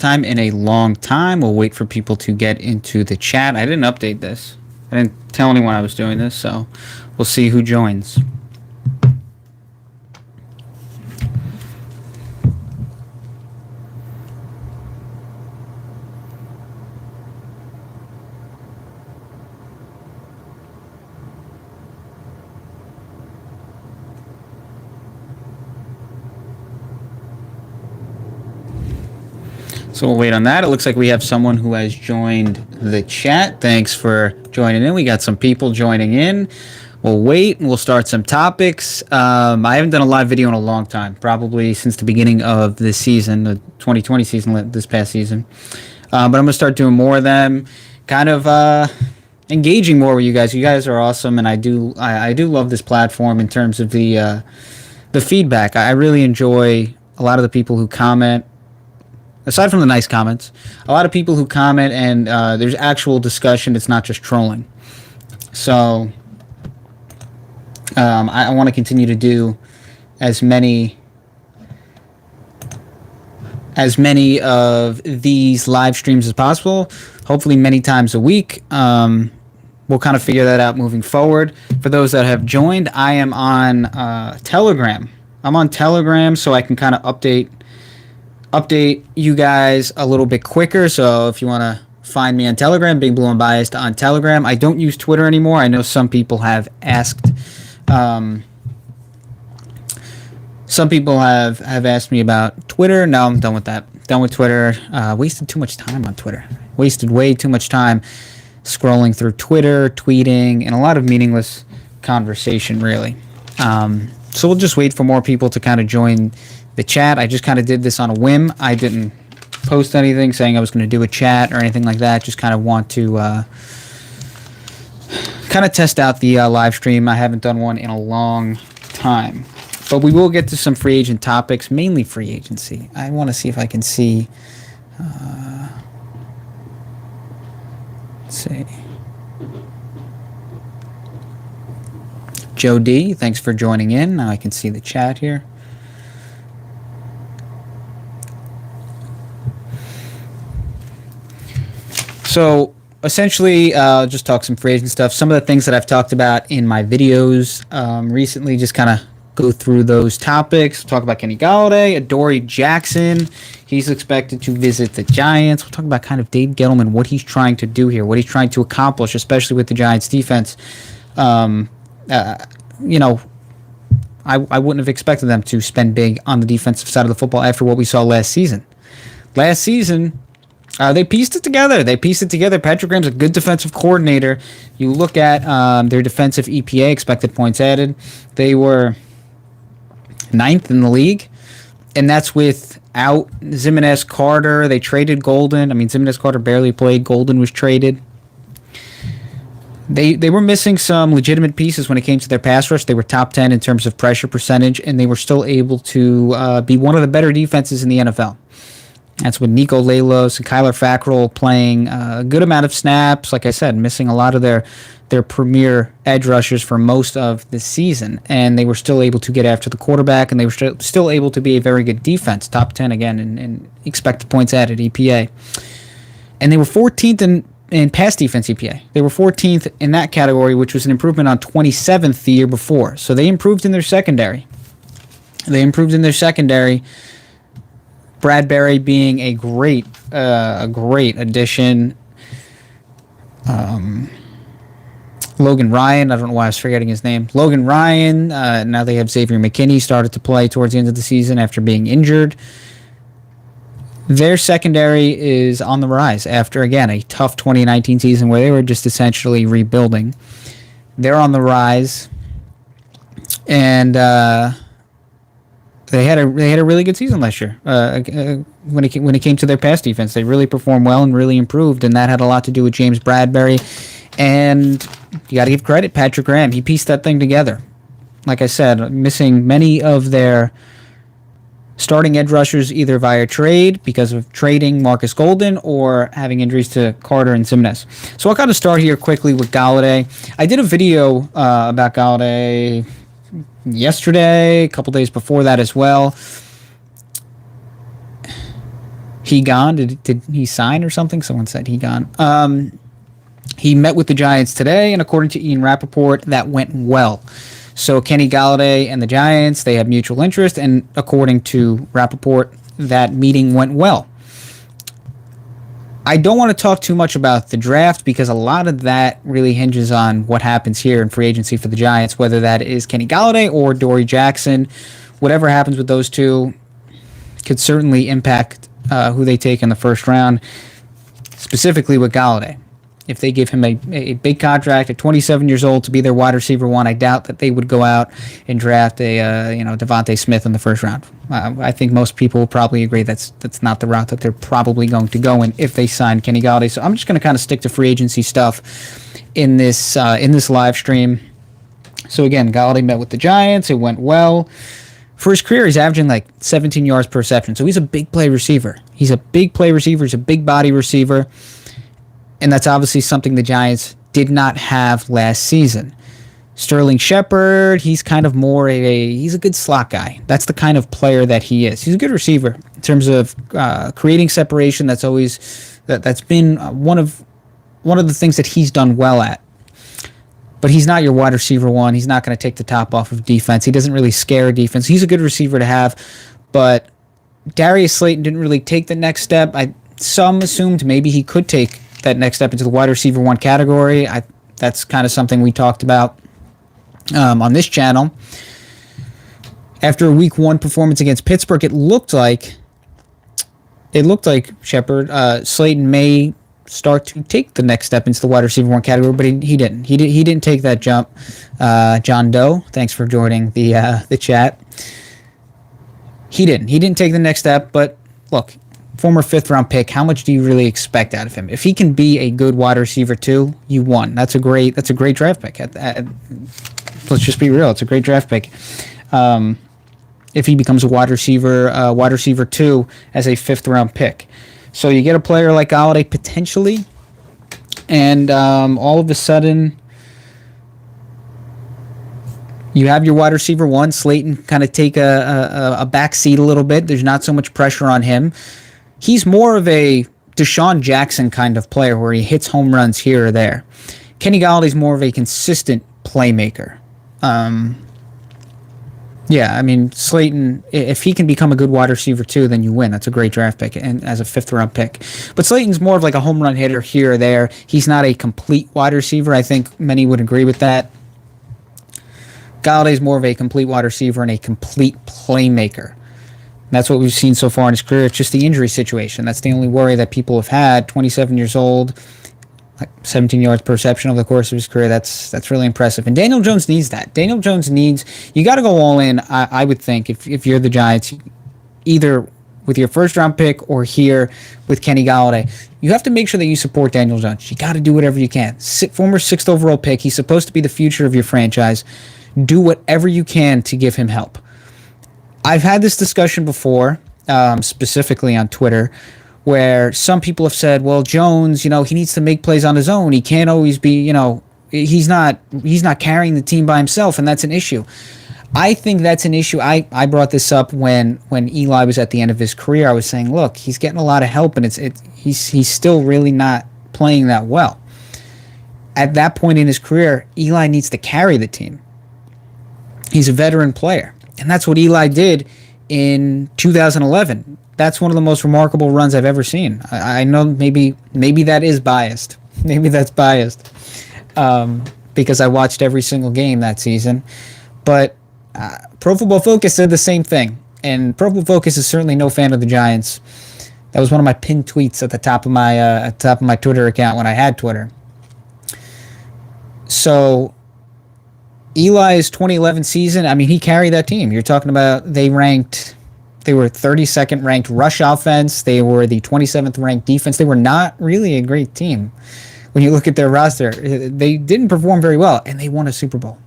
time in a long time. We'll wait for people to get into the chat. I didn't update this. I didn't tell anyone I was doing this, so we'll see who joins. So we'll wait on that. It looks like we have someone who has joined the chat. Thanks for joining in. We got some people joining in. We'll wait and we'll start some topics. I haven't done a live video in a long time, probably since the beginning of this season, the 2020 season, this past season. But I'm going to start doing more of them, kind of engaging more with you guys. You guys are awesome, and I do love this platform in terms of the feedback. I really enjoy a lot of the people who comment. Aside from the nice comments, a lot of people who comment and there's actual discussion. It's not just trolling. So I want to continue to do as many of these live streams as possible. Hopefully many times a week. We'll kind of figure that out moving forward. For those that have joined, I am on Telegram. I'm on Telegram, so I can kind of update you guys a little bit quicker. So if you want to find me on Telegram, Big Blue Unbiased on Telegram. I don't use Twitter anymore. I know some people have asked. Some people have asked me about Twitter. No, I'm done with that. Done with Twitter. Wasted too much time on Twitter. Wasted way too much time scrolling through Twitter, tweeting, and a lot of meaningless conversation, really. So we'll just wait for more people to kind of join the chat. I just kind of did this on a whim. I didn't post anything saying I was going to do a chat or anything like that. Just kind of want to kind of test out the live stream. I haven't done one in a long time. But we will get to some free agent topics, mainly free agency. I want to see if I can see. Let's see. Joe D, thanks for joining in. Now I can see the chat here. So essentially, just talk some free agent stuff. Some of the things that I've talked about in my videos recently, just kind of go through those topics. We'll talk about Kenny Golladay, Adoree Jackson. He's expected to visit the Giants. We'll talk about kind of Dave Gettleman, what he's trying to do here, what he's trying to accomplish, especially with the Giants defense. I wouldn't have expected them to spend big on the defensive side of the football after what we saw last season. Last season, they pieced it together. Patrick Graham's a good defensive coordinator. You look at their defensive EPA, expected points added. They were 9th in the league, and that's without Zimenez Carter. They traded Golden. I mean, Zimenez Carter barely played. Golden was traded. They were missing some legitimate pieces when it came to their pass rush. They were top 10 in terms of pressure percentage, and they were still able to be one of the better defenses in the NFL. That's with Nico Lalos and Kyler Fackrell playing a good amount of snaps. Like I said, missing a lot of their premier edge rushers for most of the season. And they were still able to get after the quarterback, and they were still able to be a very good defense. Top 10 again in expected points added, EPA. And they were 14th in pass defense EPA. They were 14th in that category, which was an improvement on 27th the year before. So they improved in their secondary. Bradbury being a great addition. Logan Ryan, I don't know why I was forgetting his name. Logan Ryan, now they have Xavier McKinney, started to play towards the end of the season after being injured. Their secondary is on the rise after, again, a tough 2019 season where they were just essentially rebuilding. They're on the rise, and they had a really good season last year. When it came to their pass defense, they really performed well and really improved, and that had a lot to do with James Bradbury. And you got to give credit, Patrick Graham. He pieced that thing together. Like I said, missing many of their starting edge rushers either via trade because of trading Marcus Golden or having injuries to Carter and Zimenez. So I'll kind of start here quickly with Golladay. I did a video about Golladay yesterday, a couple days before that as well. He gone? Did he sign or something? Someone said he gone. He met with the Giants today, and according to Ian Rappaport, that went well. So Kenny Galladay and the Giants, they have mutual interest, and according to Rappaport, that meeting went well. I don't want to talk too much about the draft because a lot of that really hinges on what happens here in free agency for the Giants, whether that is Kenny Galladay or Adoree Jackson. Whatever happens with those two could certainly impact who they take in the first round, specifically with Galladay. If they give him a big contract at 27 years old to be their wide receiver one, I doubt that they would go out and draft a Devontae Smith in the first round. I think most people will probably agree that's not the route that they're probably going to go in if they sign Kenny Galladay. So I'm just going to kind of stick to free agency stuff in this live stream. So again, Galladay met with the Giants. It went well. For his career, he's averaging like 17 yards per reception. So he's a big play receiver. He's a big body receiver. And that's obviously something the Giants did not have last season. Sterling Shepard, he's kind of more he's a good slot guy. That's the kind of player that he is. He's a good receiver in terms of creating separation. That's been one of the things that he's done well at. But he's not your wide receiver one. He's not going to take the top off of defense. He doesn't really scare defense. He's a good receiver to have, but Darius Slayton didn't really take the next step. Some assumed maybe he could take that next step into the wide receiver one category. That's kind of something we talked about on this channel. After a week one performance against Pittsburgh, it looked like Shepard, Slayton may start to take the next step into the wide receiver one category, but he didn't. He didn't take that jump. John Doe, thanks for joining the chat. He didn't take the next step, but look, former 5th-round pick, how much do you really expect out of him? If he can be a good wide receiver too, you won. That's a great draft pick. Let's just be real. It's a great draft pick. If he becomes a wide receiver 2 as a 5th-round pick. So you get a player like Galladay potentially, and all of a sudden you have your wide receiver one. Slayton kind of take a back seat a little bit. There's not so much pressure on him. He's more of a Deshaun Jackson kind of player where he hits home runs here or there. Kenny Galladay's more of a consistent playmaker. Slayton, if he can become a good wide receiver too, then you win. That's a great draft pick and as a 5th-round pick. But Slayton's more of like a home run hitter here or there. He's not a complete wide receiver. I think many would agree with that. Galladay's more of a complete wide receiver and a complete playmaker. That's what we've seen so far in his career. It's just the injury situation. That's the only worry that people have had. 27 years old, like 17 yards per reception over the course of his career. That's really impressive. And Daniel Jones needs that. You got to go all in, I would think, if you're the Giants, either with your 1st-round pick or here with Kenny Galladay. You have to make sure that you support Daniel Jones. You got to do whatever you can. Former 6th overall pick. He's supposed to be the future of your franchise. Do whatever you can to give him help. I've had this discussion before, specifically on Twitter, where some people have said, well, Jones, he needs to make plays on his own. He can't always be, he's not carrying the team by himself, and that's an issue. I think that's an issue. I brought this up when Eli was at the end of his career. I was saying, look, he's getting a lot of help, and he's still really not playing that well. At that point in his career, Eli needs to carry the team. He's a veteran player. And that's what Eli did in 2011. That's one of the most remarkable runs I've ever seen. I know maybe that is biased. Maybe that's biased because I watched every single game that season. But Pro Football Focus said the same thing. And Pro Football Focus is certainly no fan of the Giants. That was one of my pinned tweets at the top of my Twitter account when I had Twitter. So Eli's 2011 season, he carried that team. You're talking about they were 32nd ranked rush offense. They were the 27th ranked defense. They were not really a great team. When you look at their roster, they didn't perform very well, and they won a Super Bowl.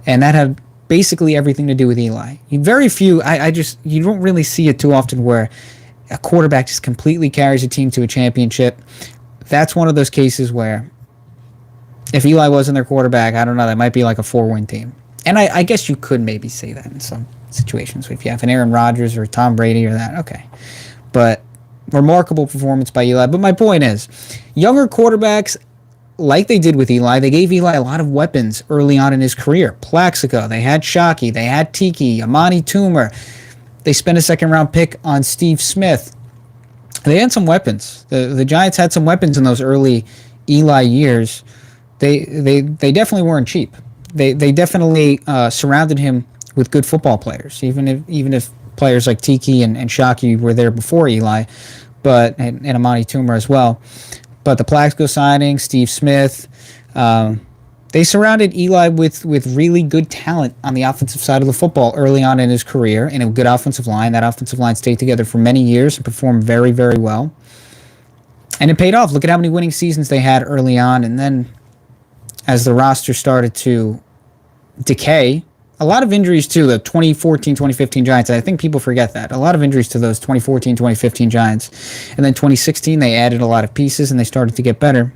And that had basically everything to do with Eli. Very few, you don't really see it too often where a quarterback just completely carries a team to a championship. That's one of those cases where if Eli wasn't their quarterback, I don't know, that might be like a 4-win team. And I guess you could maybe say that in some situations. If you have an Aaron Rodgers or Tom Brady or that, okay. But remarkable performance by Eli. But my point is, younger quarterbacks, like they did with Eli, they gave Eli a lot of weapons early on in his career. Plaxico, they had Shockey, they had Tiki, Amani Toomer. They spent a second-round pick on Steve Smith. They had some weapons. The Giants had some weapons in those early Eli years. They definitely weren't cheap. They definitely surrounded him with good football players, even if players like Tiki and Shockey were there before Eli, and Amani Toomer as well. But the Plaxico signing, Steve Smith, they surrounded Eli with really good talent on the offensive side of the football early on in his career, and a good offensive line. That offensive line stayed together for many years and performed very, very well. And it paid off. Look at how many winning seasons they had early on, and then as the roster started to decay, a lot of injuries to the 2014-2015 Giants. I think people forget that. A lot of injuries to those 2014-2015 Giants. And then 2016, they added a lot of pieces, and they started to get better.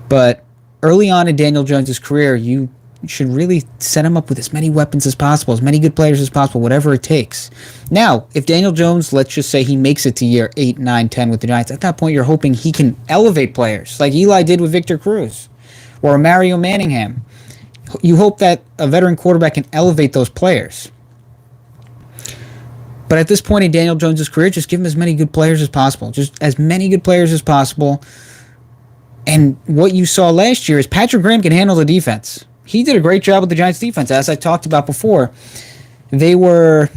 But early on in Daniel Jones' career, you should really set him up with as many weapons as possible, as many good players as possible, whatever it takes. Now, if Daniel Jones, let's just say he makes it to year 8, 9, 10 with the Giants, at that point you're hoping he can elevate players, like Eli did with Victor Cruz or Mario Manningham. You hope that a veteran quarterback can elevate those players. But at this point in Daniel Jones' career, just give him as many good players as possible. Just as many good players as possible. And what you saw last year is Patrick Graham can handle the defense. He did a great job with the Giants' defense. As I talked about before, they were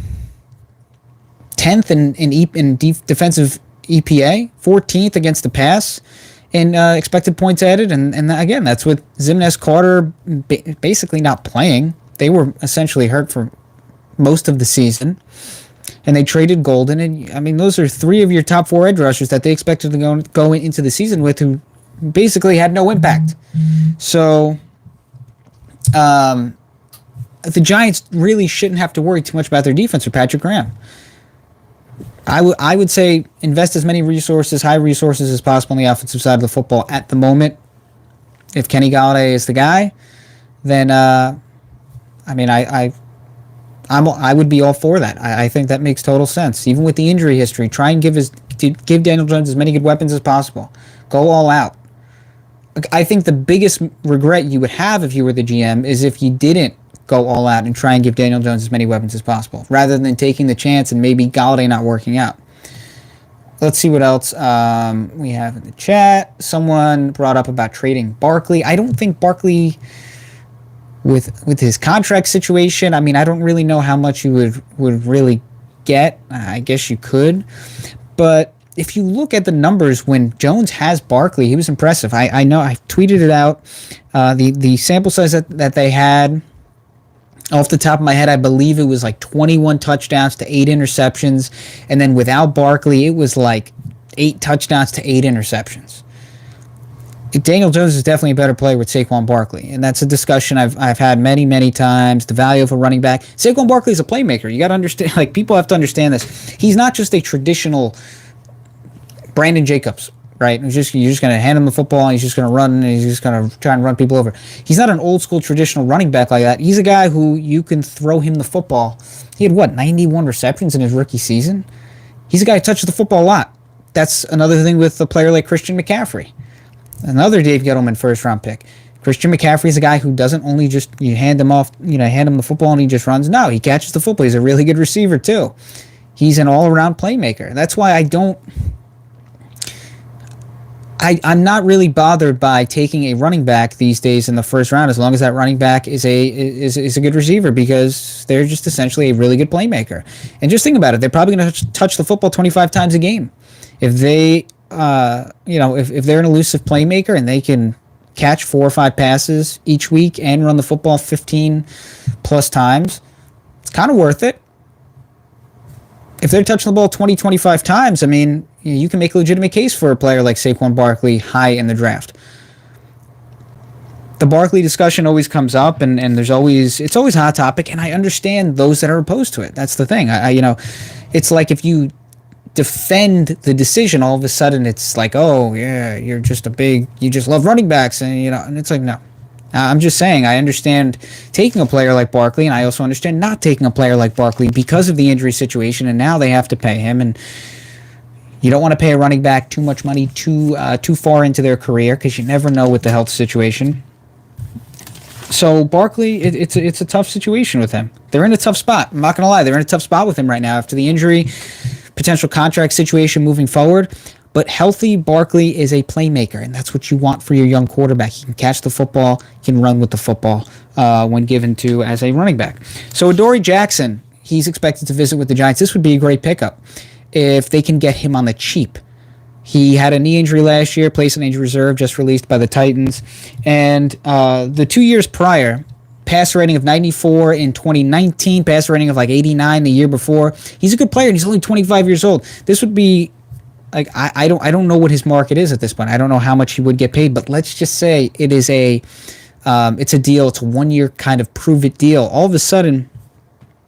10th in defensive EPA, 14th against the pass, in expected points added, and again, that's with Zimnes Carter basically not playing. They were essentially hurt for most of the season, and they traded Golden. And I mean, those are 3 of your top 4 edge rushers that they expected to go into the season with, who basically had no impact. So, the Giants really shouldn't have to worry too much about their defense with Patrick Graham. I would say invest as many high resources as possible on the offensive side of the football at the moment. If Kenny Golladay is the guy, then I would be all for that. I think that makes total sense. Even with the injury history, try and give Daniel Jones as many good weapons as possible. Go all out. I think the biggest regret you would have if you were the GM is if you didn't go all out and try and give Daniel Jones as many weapons as possible, rather than taking the chance and maybe Golladay not working out. Let's see what else we have in the chat. Someone brought up about trading Barkley. I don't think Barkley, with his contract situation, I mean, I don't really know how much you would really get. I guess you could. But if you look at the numbers when Jones has Barkley, he was impressive. I know I tweeted it out. The sample size that they had, off the top of my head, I believe it was like 21 touchdowns to 8 interceptions. And then without Barkley, it was like 8 touchdowns to 8 interceptions. Daniel Jones is definitely a better player with Saquon Barkley. And that's a discussion I've had many, many times. The value of a running back. Saquon Barkley is a playmaker. You got to understand, like, people have to understand this. He's not just a traditional Brandon Jacobs, right? You're just going to hand him the football, and he's just going to run, and he's just going to try and run people over. He's not an old school traditional running back like that. He's a guy who you can throw him the football. He had 91 receptions in his rookie season. He's a guy who touches the football a lot. That's another thing with a player like Christian McCaffrey, another Dave Gettleman first round pick. Christian McCaffrey is a guy who doesn't only just hand him the football and he just runs. No, he catches the football. He's a really good receiver too. He's an all around playmaker. That's why I'm not really bothered by taking a running back these days in the first round, as long as that running back is a good receiver, because they're just essentially a really good playmaker. And just think about it, they're probably going to touch the football 25 times a game. If they, if they're an elusive playmaker and they can catch 4 or 5 passes each week and run the football 15 plus times, it's kind of worth it. If they're touching the ball 20, 25 times, I mean, you can make a legitimate case for a player like Saquon Barkley high in the draft. The Barkley discussion always comes up, and it's always a hot topic, and I understand those that are opposed to it. That's the thing. It's like if you defend the decision, all of a sudden it's like, oh yeah, you just love running backs, and it's like, no. I'm just saying, I understand taking a player like Barkley, and I also understand not taking a player like Barkley because of the injury situation, and now they have to pay him. And You don't want to pay a running back too much money too far into their career because you never know with the health situation. So Barkley, it's a tough situation with him. They're in a tough spot. I'm not going to lie. They're in a tough spot with him right now after the injury, potential contract situation moving forward. But healthy Barkley is a playmaker, and that's what you want for your young quarterback. He can catch the football, he can run with the football when given to as a running back. So Adoree Jackson, he's expected to visit with the Giants. This would be a great pickup if they can get him on the cheap. He had a knee injury last year, placed on injury reserve, just released by the Titans. And the 2 years prior, passer rating of 94 in 2019, passer rating of like 89 the year before. He's a good player, and he's only 25 years old. This would be like I don't know what his market is at this point. I don't know how much he would get paid, but let's just say it is it's a deal. It's a 1 year kind of prove it deal. All of a sudden,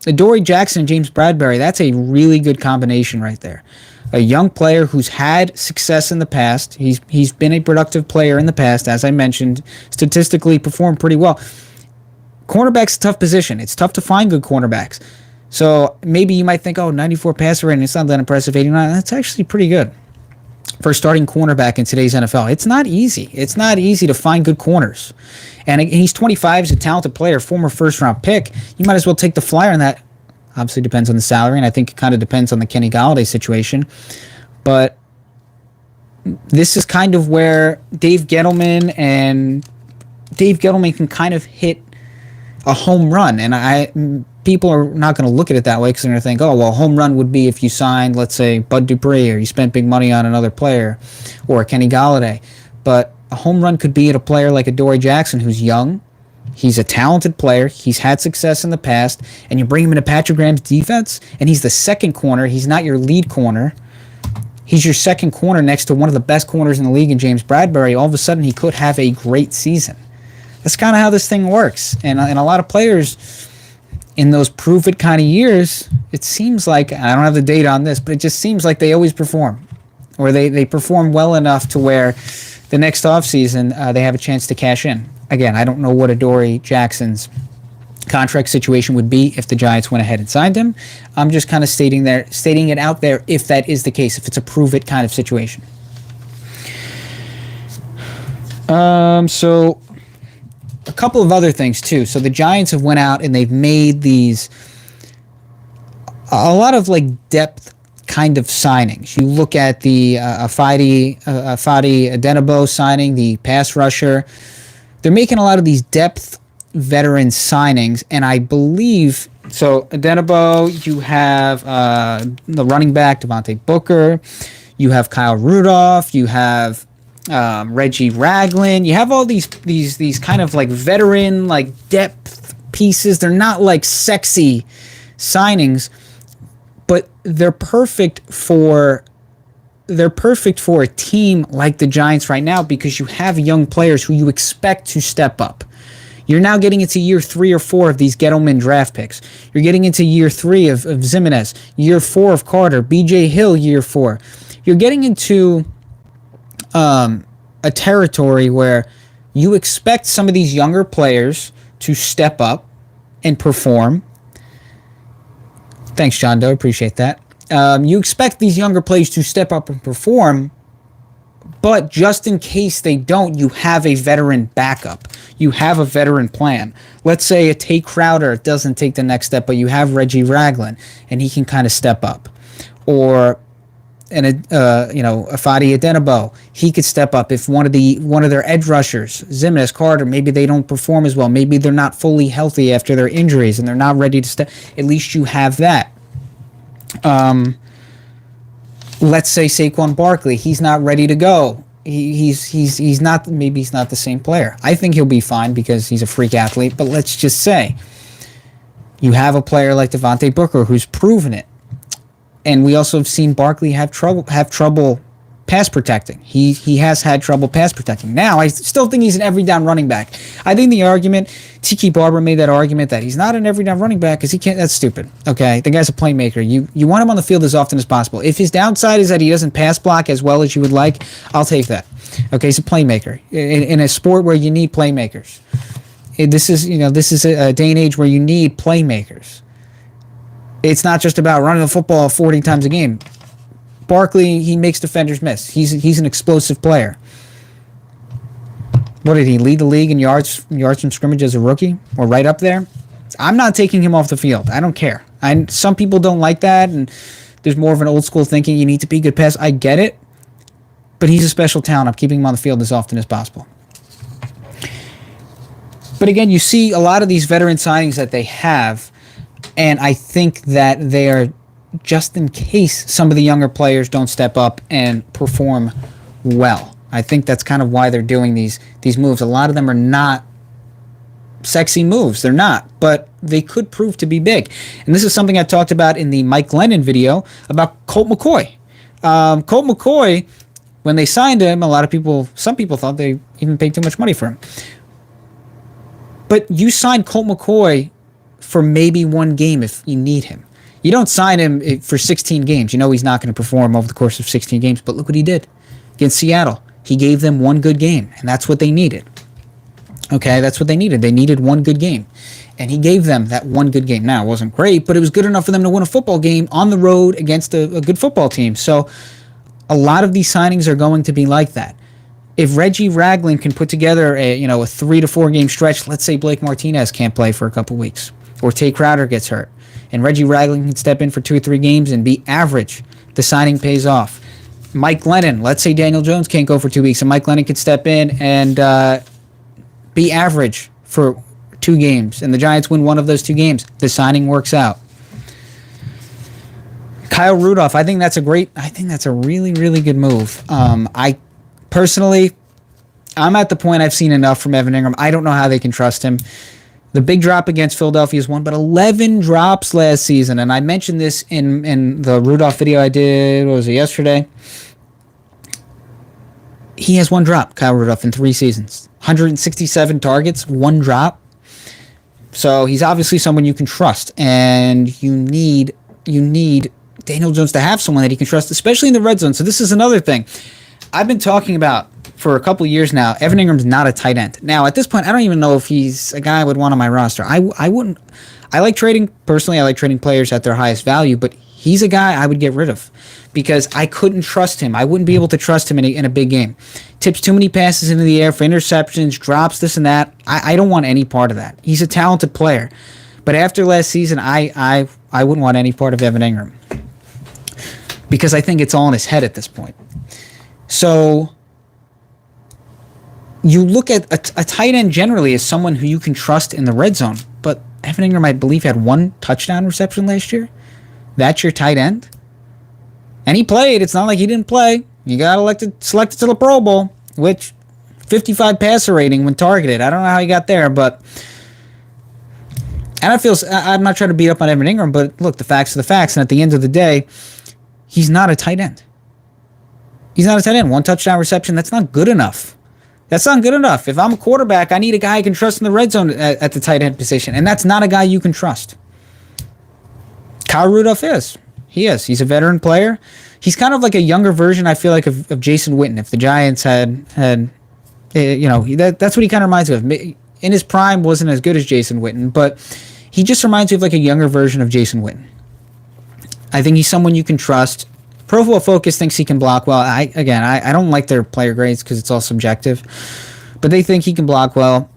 Adoree Jackson and James Bradberry, that's a really good combination right there. A young player who's had success in the past. He's been a productive player in the past, as I mentioned. Statistically performed pretty well. Cornerback's a tough position. It's tough to find good cornerbacks. So maybe you might think, 94 passer rating, it's not that impressive. 89, that's actually pretty good for a starting cornerback in today's NFL. It's not easy. It's not easy to find good corners. And he's 25, he's a talented player, former first-round pick. You might as well take the flyer on that. Obviously depends on the salary, and I think it kind of depends on the Kenny Golladay situation. But this is kind of where Dave Gettleman can kind of hit a home run. And people are not going to look at it that way because they're going to think, home run would be if you signed, let's say, Bud Dupree, or you spent big money on another player, or Kenny Golladay. But a home run could be at a player like Adoree Jackson, who's young. He's a talented player. He's had success in the past. And you bring him into Patrick Graham's defense, and he's the second corner. He's not your lead corner. He's your second corner next to one of the best corners in the league in James Bradberry. All of a sudden, he could have a great season. That's kind of how this thing works. And a lot of players in those prove-it kind of years, it seems like, I don't have the data on this, but it just seems like they always perform. Or they perform well enough to where the next offseason they have a chance to cash in. Again, I don't know what Adoree Jackson's contract situation would be if the Giants went ahead and signed him. I'm just kind of stating it out there if that is the case, if it's a prove-it kind of situation. So a couple of other things too. So the Giants have went out and they've made a lot of like depth kind of signings. You look at the Fadi Adenabo signing, the pass rusher. They're making a lot of these depth veteran signings, and I believe so. Adenabo, you have the running back Devontae Booker, you have Kyle Rudolph, you have Reggie Ragland. You have all these kind of like veteran like depth pieces. They're not like sexy signings, but they're perfect for a team like the Giants right now because you have young players who you expect to step up. You're now getting into year 3 or 4 of these Gettleman draft picks. You're getting into year 3 of Zimenez, year 4 of Carter, B.J. Hill, year 4. You're getting into a territory where you expect some of these younger players to step up and perform. Thanks, John Doe. Appreciate that. You expect these younger players to step up and perform, but just in case they don't, you have a veteran backup. You have a veteran plan. Let's say a Tate Crowder doesn't take the next step, but you have Reggie Ragland, and he can kind of step up. Or a Fadi Adenabo, he could step up if one of their edge rushers, Zimenez, Carter, maybe they don't perform as well. Maybe they're not fully healthy after their injuries and they're not ready to step. At least you have that. Let's say Saquon Barkley, he's not ready to go. He's not the same player. I think he'll be fine because he's a freak athlete, but let's just say you have a player like Devontae Booker who's proven it. And we also have seen Barkley have trouble pass protecting. He has had trouble pass protecting. Now, I still think he's an every down running back. I think the argument, Tiki Barber made that argument that he's not an every down running back because he can't. That's stupid. Okay, the guy's a playmaker. You want him on the field as often as possible. If his downside is that he doesn't pass block as well as you would like, I'll take that. Okay, he's a playmaker in a sport where you need playmakers. This is a day and age where you need playmakers. It's not just about running the football 40 times a game. Barkley, he makes defenders miss. He's an explosive player. What did he lead the league in yards from scrimmage as a rookie? Or right up there? I'm not taking him off the field. I don't care. Some people don't like that, and there's more of an old school thinking you need to be a good pass. I get it. But he's a special talent. I'm keeping him on the field as often as possible. But again, you see a lot of these veteran signings that they have, and I think that they are just in case some of the younger players don't step up and perform well. I think that's kind of why they're doing these moves. A lot of them are not sexy moves. They're not, but they could prove to be big. And this is something I talked about in the Mike Glennon video about Colt McCoy. Colt McCoy, when they signed him, some people thought they even paid too much money for him. But you signed Colt McCoy for maybe one game if you need him. You don't sign him for 16 games. You know he's not going to perform over the course of 16 games, but look what he did against Seattle. He gave them one good game, and that's what they needed. Okay, that's what they needed. They needed one good game, and he gave them that one good game. Now, it wasn't great, but it was good enough for them to win a football game on the road against a good football team. So a lot of these signings are going to be like that. If Reggie Ragland can put together a 3 to 4 game stretch, let's say Blake Martinez can't play for a couple weeks, or Tay Crowder gets hurt, and Reggie Ragland can step in for 2 or 3 games and be average, the signing pays off. Mike Glennon, let's say Daniel Jones can't go for 2 weeks, and Mike Glennon can step in and be average for 2 games, and the Giants win one of those 2 games. The signing works out. Kyle Rudolph, I think that's a really, really good move. Personally, I'm at the point I've seen enough from Evan Ingram. I don't know how they can trust him. The big drop against Philadelphia is one, but 11 drops last season. And I mentioned this in the Rudolph video I did, what was it, yesterday? He has 1 drop, Kyle Rudolph, in 3 seasons. 167 targets, 1 drop. So he's obviously someone you can trust. And you need Daniel Jones to have someone that he can trust, especially in the red zone. So this is another thing. I've been talking about for a couple of years now, Evan Ingram's not a tight end. Now, at this point, I don't even know if he's a guy I would want on my roster. I like trading players at their highest value, but he's a guy I would get rid of because I couldn't trust him. I wouldn't be able to trust him in a big game. Tips too many passes into the air for interceptions, drops, this and that. I don't want any part of that. He's a talented player. But after last season, I wouldn't want any part of Evan Ingram because I think it's all in his head at this point. So you look at a tight end generally as someone who you can trust in the red zone, but Evan Ingram, I believe, had 1 touchdown reception last year. That's your tight end? And he played. It's not like he didn't play. You got selected to the Pro Bowl, which 55 passer rating when targeted. I don't know how he got there, but and I'm not trying to beat up on Evan Ingram, but look, the facts are the facts, and at the end of the day, he's not a tight end. He's not a tight end. 1 touchdown reception, that's not good enough. That's not good enough. If I'm a quarterback, I need a guy I can trust in the red zone at the tight end position, and that's not a guy you can trust. Kyle Rudolph is. He is. He's a veteran player. He's kind of like a younger version, I feel like, of Jason Witten. If the Giants had that's what he kind of reminds me of. In his prime, wasn't as good as Jason Witten, but he just reminds me of like a younger version of Jason Witten. I think he's someone you can trust. Pro Football Focus thinks he can block well. I don't like their player grades because it's all subjective, but they think he can block well.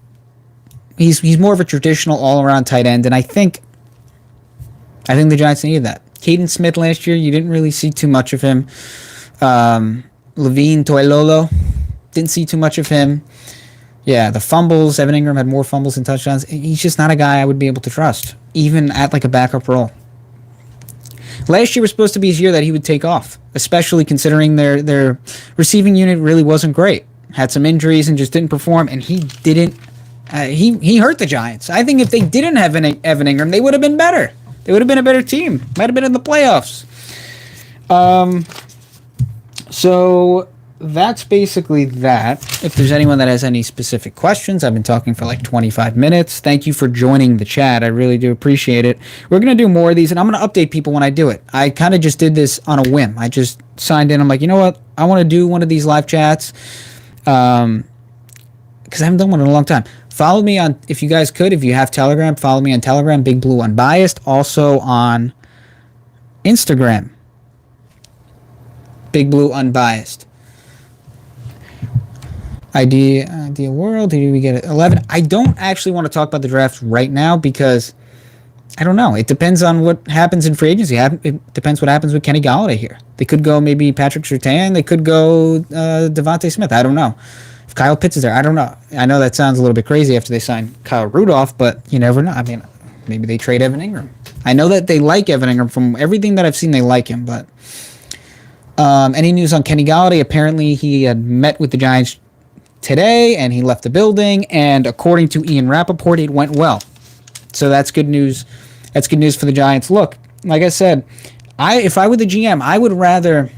He's more of a traditional all-around tight end, and I think the Giants needed that. Caden Smith last year, you didn't really see too much of him. Levine Toilolo, didn't see too much of him. Yeah, the fumbles, Evan Ingram had more fumbles than touchdowns. He's just not a guy I would be able to trust, even at like a backup role. Last year was supposed to be his year that he would take off, especially considering their receiving unit really wasn't great. Had some injuries and just didn't perform, and he didn't. He hurt the Giants. I think if they didn't have Evan Ingram, they would have been better. They would have been a better team. Might have been in the playoffs. So that's basically that. If there's anyone that has any specific questions, I've been talking for like 25 minutes. Thank you for joining the chat. I really do appreciate it. We're going to do more of these, and I'm going to update people when I do it. I kind of just did this on a whim. I just signed in. I'm like, you know what? I want to do one of these live chats because I haven't done one in a long time. Follow me on, if you guys could, if you have Telegram, follow me on Telegram, Big Blue Unbiased. Also on Instagram. Big Blue Unbiased. Idea World. Did we get it? 11. I don't actually want to talk about the draft right now because I don't know. It depends on what happens in free agency. It depends what happens with Kenny Golladay here. They could go maybe Patrick Surtain. They could go Devontae Smith. I don't know. If Kyle Pitts is there, I don't know. I know that sounds a little bit crazy after they sign Kyle Rudolph, but you never know. I mean, maybe they trade Evan Ingram. I know that they like Evan Ingram. From everything that I've seen, they like him. But any news on Kenny Golladay? Apparently, he had met with the Giants today, and he left the building. And according to Ian Rappaport, it went well. So that's good news. That's good news for the Giants. Look, like I said, if I were the GM, I would rather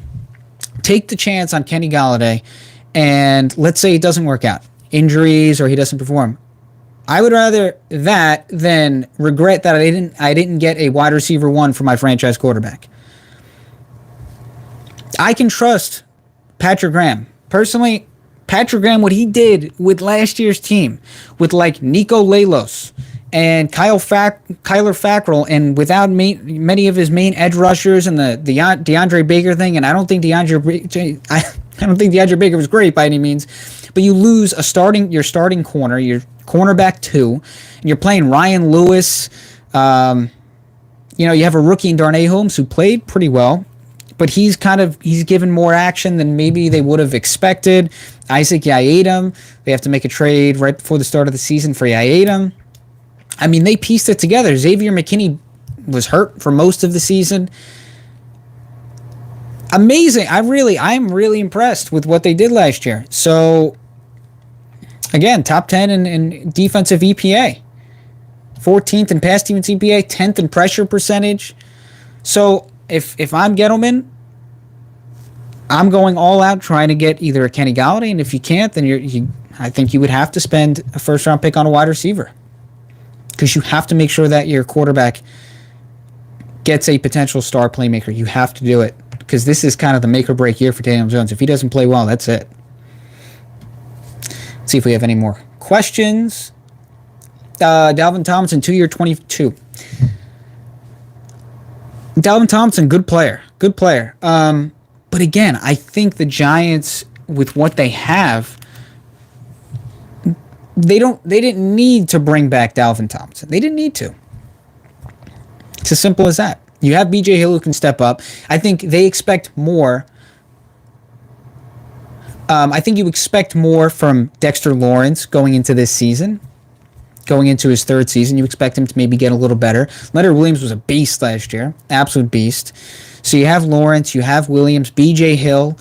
take the chance on Kenny Golladay, and let's say it doesn't work out, injuries or he doesn't perform. I would rather that than regret that I didn't get a wide receiver 1 for my franchise quarterback. I can trust Patrick Graham. Personally, Patrick Graham, what he did with last year's team, with like Nico Lalos and Kyler Fackrell, and without many of his main edge rushers and the DeAndre Baker thing, and I don't think DeAndre Baker was great by any means, but you lose your starting corner, your cornerback 2, and you're playing Ryan Lewis. You have a rookie in Darnay Holmes who played pretty well, but he's given more action than maybe they would have expected. Isaac Yiadom, they have to make a trade right before the start of the season for Yiadom. I mean, they pieced it together. Xavier McKinney was hurt for most of the season. Amazing. I'm really impressed with what they did last year. So, again, top 10 in defensive EPA. 14th in pass defense EPA, 10th in pressure percentage. So, if I'm Gettleman, I'm going all out trying to get either a Kenny Golladay, and if you can't, then I think you would have to spend a first-round pick on a wide receiver. Because you have to make sure that your quarterback gets a potential star playmaker. You have to do it. Because this is kind of the make or break year for Daniel Jones. If he doesn't play well, that's it. Let's see if we have any more questions. Dalvin Tomlinson, 2-year, 22. Dalvin Tomlinson, good player. Good player. But again, I think the Giants, with what they have, they didn't need to bring back Dalvin Tomlinson. They didn't need to. It's as simple as that. You have B.J. Hill who can step up. I think they expect more. I think you expect more from Dexter Lawrence going into this season. Going into his 3rd season, you expect him to maybe get a little better. Leonard Williams was a beast last year. Absolute beast. So you have Lawrence, you have Williams, B.J. Hill.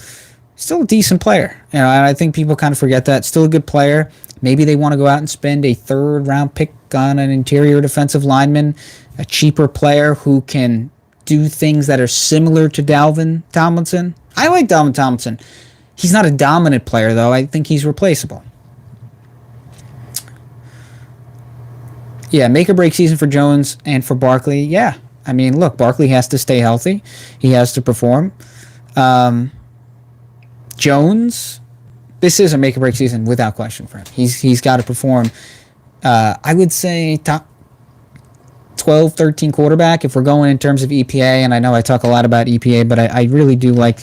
Still a decent player. And I think people kind of forget that. Still a good player. Maybe they want to go out and spend a 3rd-round pick on an interior defensive lineman, a cheaper player who can do things that are similar to Dalvin Tomlinson. I like Dalvin Tomlinson. He's not a dominant player, though. I think he's replaceable. Yeah, make or break season for Jones and for Barkley. Yeah. I mean, look, Barkley has to stay healthy. He has to perform. Jones, this is a make or break season without question for him. He's got to perform. I would say top 12, 13 quarterback if we're going in terms of EPA. And I know I talk a lot about EPA, but I really do like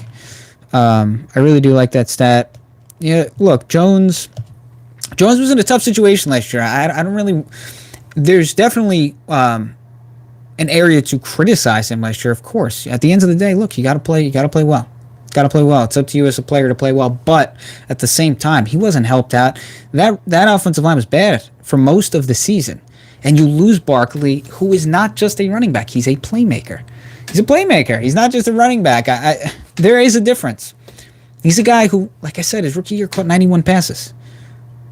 that stat. Yeah, look, Jones was in a tough situation last year. I don't really. There's definitely an area to criticize him last year. Of course, at the end of the day, look, you got to play. You got to play well. Got to play well. It's up to you as a player to play well. But at the same time, he wasn't helped out. That offensive line was bad for most of the season. And you lose Barkley, who is not just a running back. He's a playmaker. He's a playmaker. He's not just a running back. There is a difference. He's a guy who, like I said, his rookie year caught 91 passes.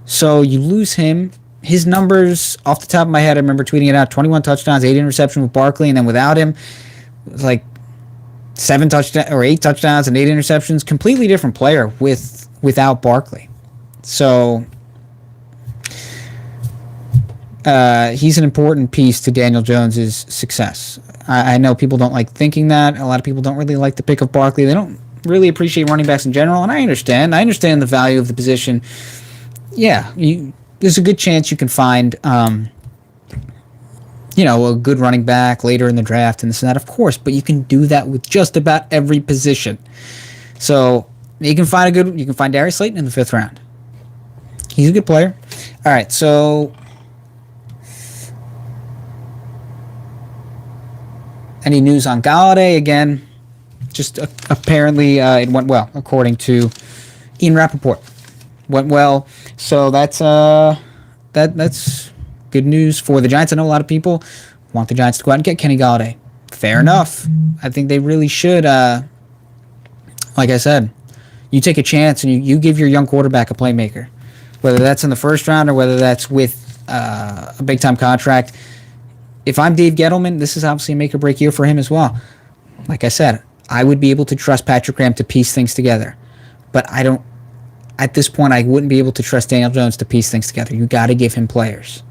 So you lose him. His numbers, off the top of my head, I remember tweeting it out, 21 touchdowns, 8 interceptions with Barkley, and then without him, it was like 8 touchdowns and 8 interceptions. Completely different player without Barkley. So he's an important piece to Daniel Jones's success. I know people don't like thinking that. A lot of people don't really like the pick of Barkley. They don't really appreciate running backs in general, and I understand. I understand the value of the position. Yeah, there's a good chance you can find a good running back later in the draft and this and that, of course, but you can do that with just about every position. So you can find Darius Slayton in the 5th round. He's a good player. All right, so any news on Galladay? Again, just apparently it went well, according to Ian Rappaport. Went well, so that's good news for the Giants. I know a lot of people want the Giants to go out and get Kenny Galladay. Fair enough. I think they really should. Like I said, you take a chance and you give your young quarterback a playmaker, whether that's in the 1st round or whether that's with a big-time contract. If I'm Dave Gettleman, this is obviously a make-or-break year for him as well. Like I said, I would be able to trust Patrick Graham to piece things together. But I don't, at this point, I wouldn't be able to trust Daniel Jones to piece things together. You got to give him players.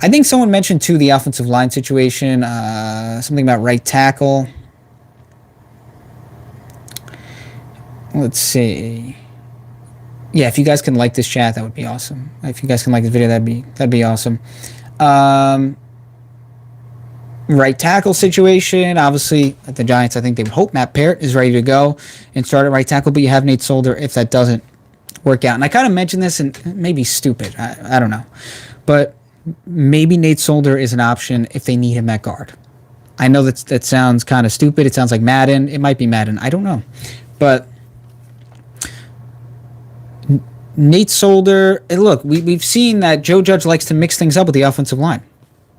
I think someone mentioned, too, the offensive line situation, something about right tackle. Let's see. Yeah, if you guys can like this chat, that would be awesome. If you guys can like this video, that'd be awesome. Right tackle situation, obviously, at the Giants, I think they would hope Matt Parrott is ready to go and start at right tackle, but you have Nate Solder if that doesn't work out. And I kind of mentioned this, and it may be stupid. I don't know. But maybe Nate Solder is an option if they need him at guard. I know that sounds kind of stupid. It sounds like Madden. It might be Madden. I don't know. But Nate Solder, and look, we've seen that Joe Judge likes to mix things up with the offensive line.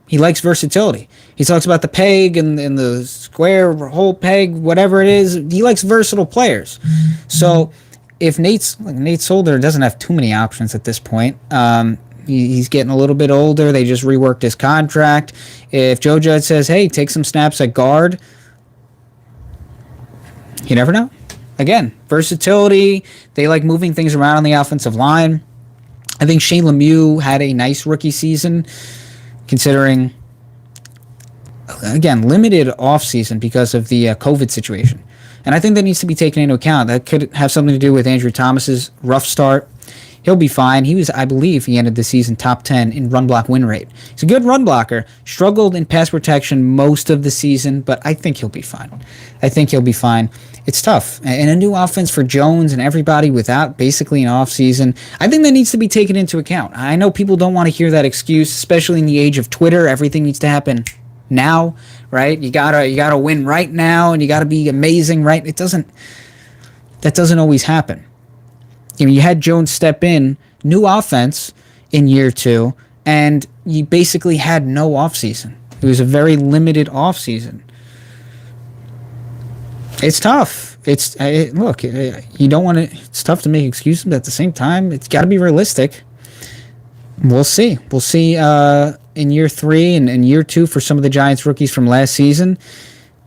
He likes versatility. He talks about the peg and the square hole peg, whatever it is. He likes versatile players. So if Nate Solder doesn't have too many options at this point, he's getting a little bit older. They just reworked his contract. If Joe Judge says, hey, take some snaps at guard, you never know. Again, versatility. They like moving things around on the offensive line. I think Shane Lemieux had a nice rookie season, considering, again, limited offseason because of the COVID situation. And I think that needs to be taken into account. That could have something to do with Andrew Thomas's rough start. He'll be fine. I believe he ended the season top 10 in run block win rate. He's a good run blocker. Struggled in pass protection most of the season, but I think he'll be fine. It's tough. And a new offense for Jones and everybody without basically an offseason, I think that needs to be taken into account. I know people don't want to hear that excuse, especially in the age of Twitter. Everything needs to happen now, right? You gotta win right now, and you gotta be amazing, right? That doesn't always happen. You had Jones step in, new offense in year 2, and you basically had no offseason. It was a very limited offseason. It's tough. Look, you don't want to. It's tough to make excuses, but at the same time, it's got to be realistic. We'll see. We'll see in year 3 and year 2 for some of the Giants rookies from last season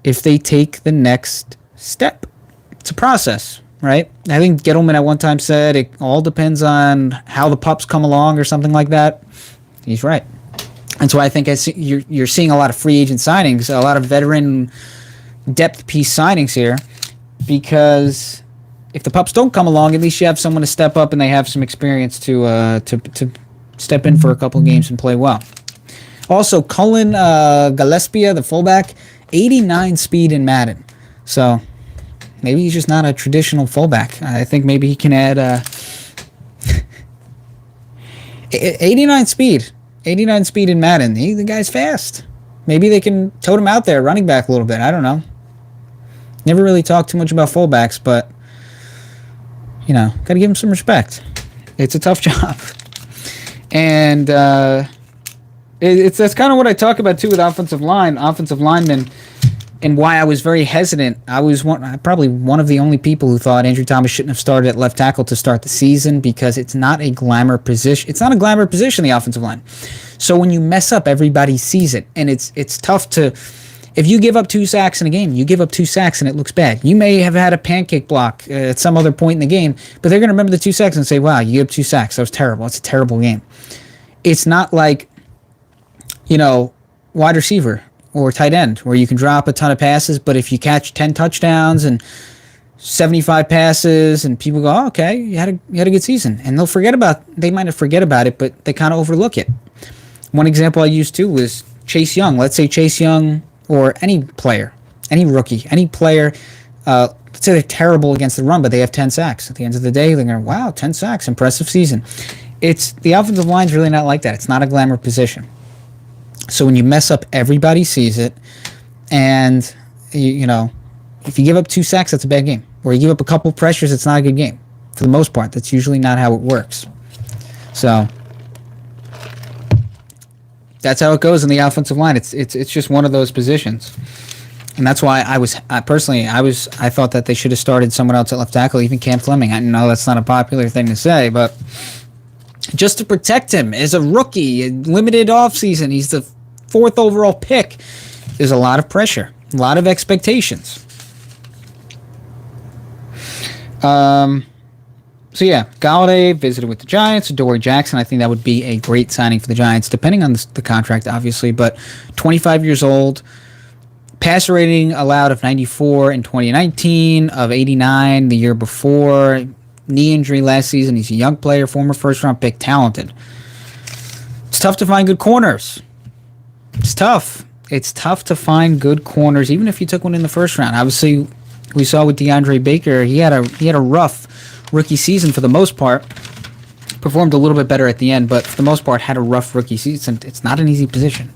if they take the next step. It's a process, right? I think Gettleman at one time said it all depends on how the pups come along or something like that. He's right. That's why I think you're seeing a lot of free agent signings, a lot of veteran depth piece signings here, because if the pups don't come along, at least you have someone to step up and they have some experience to step in for a couple of games and play well. Also, Cullen Gillespie, the fullback, 89 speed in Madden. So maybe he's just not a traditional fullback. I think maybe he can add 89 speed. 89 speed in Madden. The guy's fast. Maybe they can tote him out there, running back a little bit. I don't know. Never really talked too much about fullbacks, but, got to give him some respect. It's a tough job. And that's kind of what I talk about, too, with offensive linemen, and why I was very hesitant. I was probably one of the only people who thought Andrew Thomas shouldn't have started at left tackle to start the season, because it's not a glamour position. It's not a glamour position, the offensive line. So when you mess up, everybody sees it, and it's tough to. If you give up 2 sacks in a game, you give up 2 sacks and it looks bad. You may have had a pancake block at some other point in the game, but they're going to remember the 2 sacks and say, wow, you gave up 2 sacks. That was terrible. It's a terrible game. It's not like, wide receiver or tight end where you can drop a ton of passes, but if you catch 10 touchdowns and 75 passes and people go, oh, okay, you had a good season. And they might not forget about it, but they kind of overlook it. One example I used too was Chase Young. Let's say Chase Young, or any player, any rookie, any player let's say they're terrible against the run, but they have 10 sacks. At the end of the day, they're going, wow, 10 sacks, impressive season. The offensive line's really not like that. It's not a glamour position. So when you mess up, everybody sees it. And, you know, if you give up 2 sacks, that's a bad game. Or you give up a couple pressures, it's not a good game. For the most part, that's usually not how it works. So that's how it goes in the offensive line. It's just one of those positions. And that's why I thought that they should have started someone else at left tackle, even Cam Fleming. I know that's not a popular thing to say, but just to protect him as a rookie, a limited offseason, he's the 4th overall pick. There's a lot of pressure, a lot of expectations. So yeah, Galladay visited with the Giants. Adoree Jackson, I think that would be a great signing for the Giants, depending on the contract, obviously. But 25 years old, passer rating allowed of 94 in 2019, of 89 the year before. Knee injury last season. He's a young player, former first-round pick, talented. It's tough to find good corners. It's tough. It's tough to find good corners, even if you took one in the first round. Obviously, we saw with DeAndre Baker, he had a rough rookie season for the most part. Performed a little bit better at the end, but for the most part had a rough rookie season. It's not an easy position.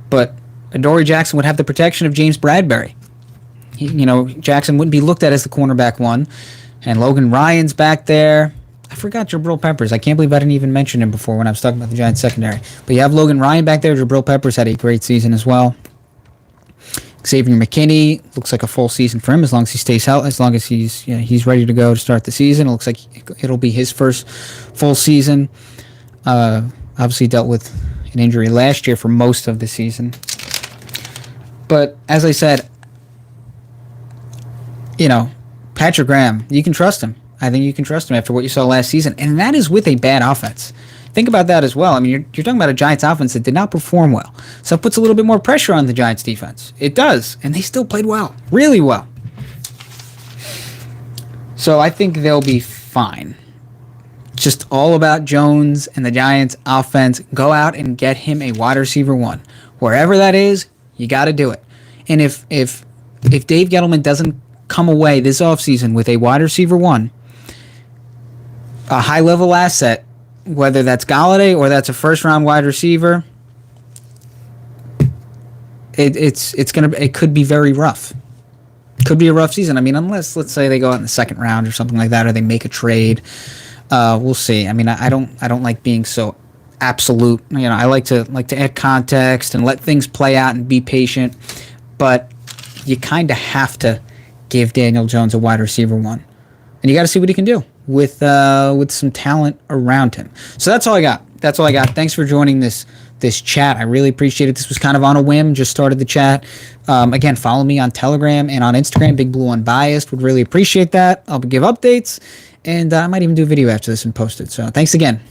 But Adoree Jackson would have the protection of James Bradbury. Jackson wouldn't be looked at as the cornerback one. And Logan Ryan's back there. I forgot Jabril Peppers. I can't believe I didn't even mention him before when I was talking about the Giants secondary. But you have Logan Ryan back there. Jabril Peppers had a great season as well. Xavier McKinney, looks like a full season for him as long as he stays out, as long as he's ready to go to start the season. It looks like it'll be his first full season. Obviously dealt with an injury last year for most of the season. But as I said, Patrick Graham, you can trust him. I think you can trust him after what you saw last season. And that is with a bad offense. Think about that as well. I mean, you're talking about a Giants offense that did not perform well. So it puts a little bit more pressure on the Giants defense. It does. And they still played well. Really well. So I think they'll be fine. Just all about Jones and the Giants offense. Go out and get him a wide receiver 1. Wherever that is, you got to do it. And if Dave Gettleman doesn't come away this offseason with a wide receiver 1, a high-level asset, whether that's Galladay or that's a first-round wide receiver, it could be very rough. Could be a rough season. I mean, unless, let's say, they go out in the second round or something like that, or they make a trade. We'll see. I mean, I don't like being so absolute. I like to add context and let things play out and be patient. But you kind of have to give Daniel Jones a wide receiver 1, and you got to see what he can do with some talent around him. So that's all I got. Thanks for joining this chat. I really appreciate it. This was kind of on a whim. Just started the chat. Again, follow me on Telegram and on Instagram. Big Blue Unbiased. Would really appreciate that. I'll give updates, and I might even do a video after this and post it. So thanks again.